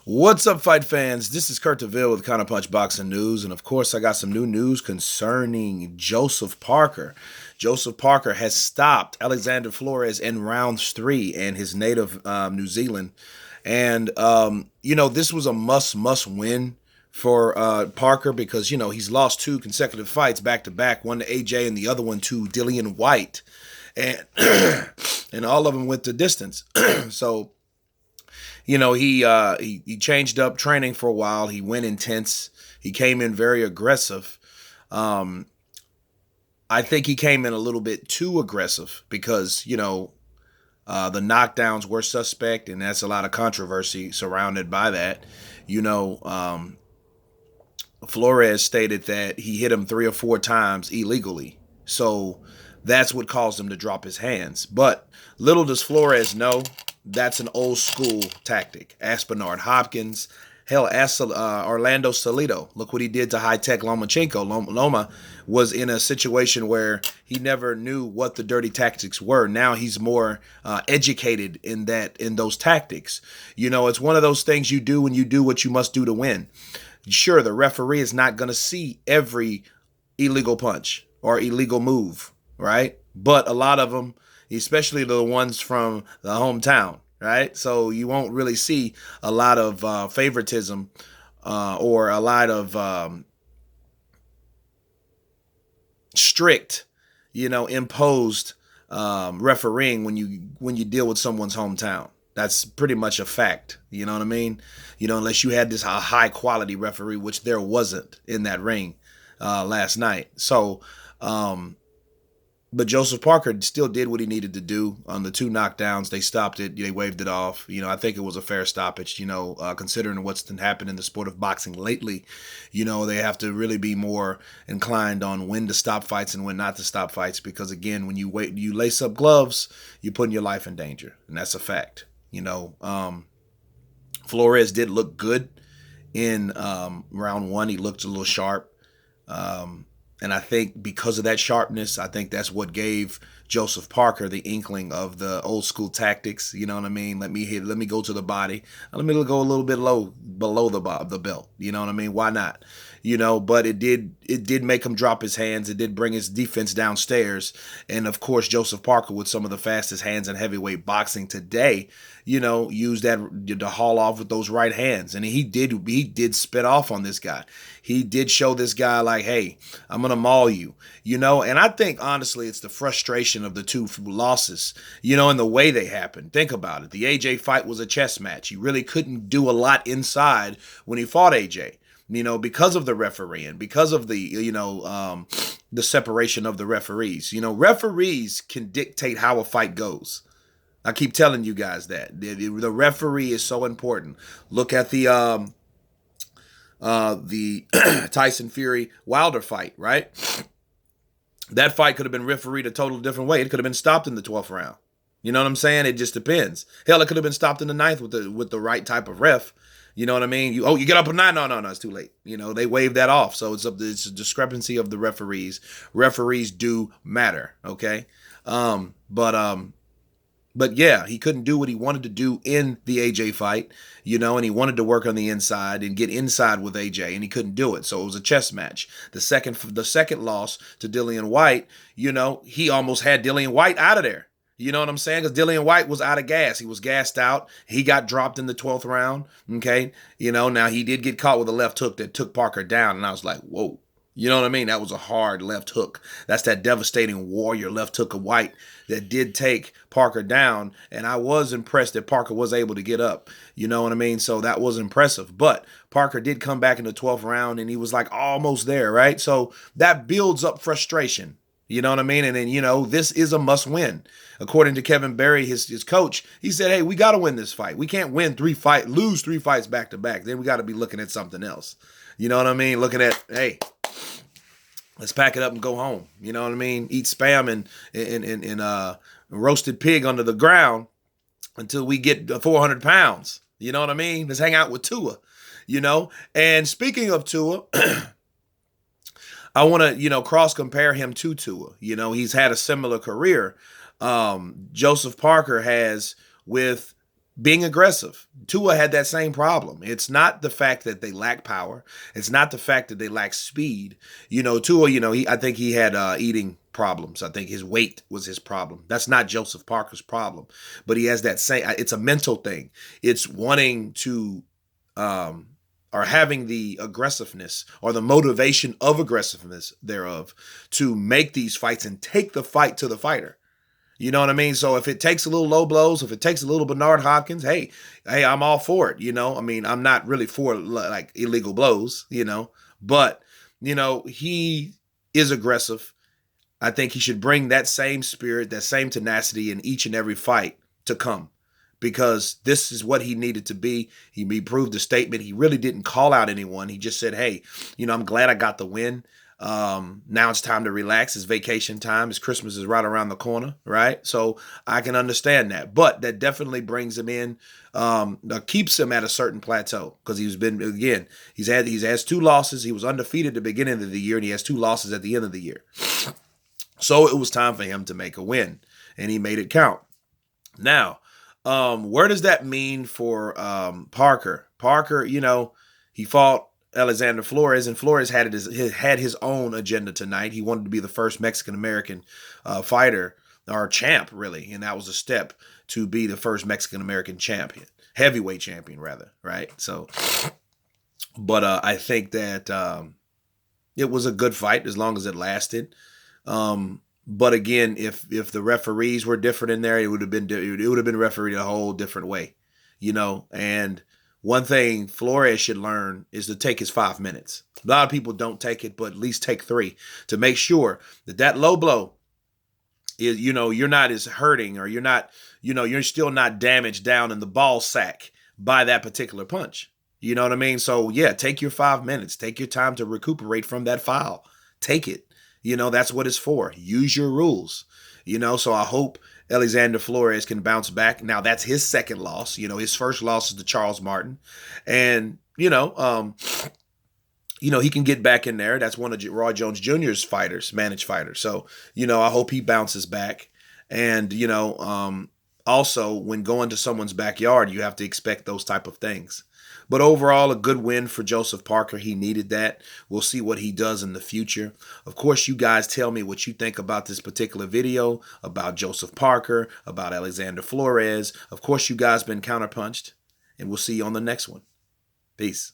What's up, fight fans? This is Kurt DeVille with Counterpunch Boxing News, and of course, I got some new news concerning Joseph Parker. Joseph Parker has stopped Alexander Flores in rounds three in his native New Zealand, and this was a must win for Parker because he's lost two consecutive fights back to back, one to AJ and the other one to Dillian White, and and all of them went the distance. So he changed up training for a while. He went intense. He came in very aggressive. I think he came in a little bit too aggressive because the knockdowns were suspect, and that's a lot of controversy surrounded by that. Flores stated that he hit him 3 or 4 times illegally, so that's what caused him to drop his hands. But little does Flores know that's an old school tactic. Ask Bernard Hopkins. Hell, ask Orlando Salido. Look what he did to high-tech Lomachenko. Loma was in a situation where he never knew what the dirty tactics were. Now he's more educated in those tactics. It's one of those things you do when you do what you must do to win. Sure, the referee is not going to see every illegal punch or illegal move, right? But a lot of them, especially the ones from the hometown, right? So you won't really see a lot of favoritism or a lot of strict, imposed refereeing when you deal with someone's hometown. That's pretty much a fact. You know what I mean? Unless you had this high quality referee, which there wasn't in that ring last night. So, but Joseph Parker still did what he needed to do on the two knockdowns. They stopped it. They waved it off. I think it was a fair stoppage, considering what's happened in the sport of boxing lately. They have to really be more inclined on when to stop fights and when not to stop fights because, again, when you lace up gloves, you're putting your life in danger, and that's a fact. Flores did look good in round one. He looked a little sharp. And I think because of that sharpness, I think that's what gave Joseph Parker the inkling of the old school tactics. You know what I mean? Let me go to the body. Let me go a little bit below the belt. You know what I mean? Why not? But it did make him drop his hands. It did bring his defense downstairs. And of course, Joseph Parker, with some of the fastest hands in heavyweight boxing today, used that to haul off with those right hands. And he did spit off on this guy. He did show this guy like, hey, I'm going to maul you, and I think honestly, it's the frustration of the two losses, and the way they happened. Think about it. The AJ fight was a chess match. He really couldn't do a lot inside when he fought AJ. Because of the refereeing, because of the separation of the referees. Referees can dictate how a fight goes. I keep telling you guys that. The referee is so important. Look at the Tyson Fury Wilder fight, right? That fight could have been refereed a totally different way. It could have been stopped in the 12th round. You know what I'm saying? It just depends. Hell, it could have been stopped in the 9th with the right type of ref. You know what I mean? You get up at 9? No, it's too late. They waved that off. So it's a discrepancy of the referees. Referees do matter, okay? But yeah, he couldn't do what he wanted to do in the AJ fight, and he wanted to work on the inside and get inside with AJ, and he couldn't do it. So it was a chess match. The second loss to Dillian White, he almost had Dillian White out of there. You know what I'm saying? Because Dillian White was out of gas. He was gassed out. He got dropped in the 12th round. Okay. Now he did get caught with a left hook that took Parker down. And I was like, whoa. You know what I mean? That was a hard left hook. That's that devastating warrior left hook of White that did take Parker down. And I was impressed that Parker was able to get up. You know what I mean? So that was impressive. But Parker did come back in the 12th round and he was like almost there, right? So that builds up frustration. You know what I mean? And then, this is a must win. According to Kevin Berry, his coach, he said, hey, we got to win this fight. We can't lose 3 fights back to back. Then we got to be looking at something else. You know what I mean? Looking at, hey, let's pack it up and go home. You know what I mean? Eat Spam and roasted pig under the ground until we get 400 pounds. You know what I mean? Let's hang out with Tua, And speaking of Tua, I want to, cross compare him to Tua. He's had a similar career. Joseph Parker has with being aggressive. Tua had that same problem. It's not the fact that they lack power. It's not the fact that they lack speed. Tua, I think he had eating problems. I think his weight was his problem. That's not Joseph Parker's problem. But he has that same, it's a mental thing. It's wanting to, or having the aggressiveness or the motivation of aggressiveness thereof to make these fights and take the fight to the fighter. You know what I mean? So if it takes a little low blows, if it takes a little Bernard Hopkins, hey, I'm all for it. I mean, I'm not really for like illegal blows, but he is aggressive. I think he should bring that same spirit, that same tenacity in each and every fight to come, because this is what he needed to be. He proved a statement. He really didn't call out anyone. He just said, hey, I'm glad I got the win. Now it's time to relax. It's vacation time. It's Christmas is right around the corner, right? So I can understand that, but that definitely brings him in, keeps him at a certain plateau, because he has 2 losses. He was undefeated at the beginning of the year, and he has 2 losses at the end of the year. So it was time for him to make a win, and he made it count. Now, where does that mean for Parker? Parker, he fought Alexander Flores, and Flores had his own agenda tonight. He wanted to be the first Mexican-American fighter, or champ, really, and that was a step to be the first Mexican-American champion, heavyweight champion, rather, right? So, but I think that it was a good fight as long as it lasted. But again, if the referees were different in there, it would have been refereed a whole different way, and one thing Flores should learn is to take his 5 minutes. A lot of people don't take it, but at least take 3 to make sure that low blow is, you're not as hurting, or you're still not damaged down in the ball sack by that particular punch. You know what I mean? So yeah, take your 5 minutes. Take your time to recuperate from that foul. Take it. That's what it's for. Use your rules. So I hope Alexander Flores can bounce back. Now that's his second loss. His first loss is to Charles Martin, and he can get back in there. That's one of Roy Jones Jr.'s managed fighters. So I hope he bounces back. And also when going to someone's backyard, you have to expect those type of things. But overall, a good win for Joseph Parker. He needed that. We'll see what he does in the future. Of course, you guys tell me what you think about this particular video, about Joseph Parker, about Alexander Flores. Of course, you guys been counterpunched, and we'll see you on the next one. Peace.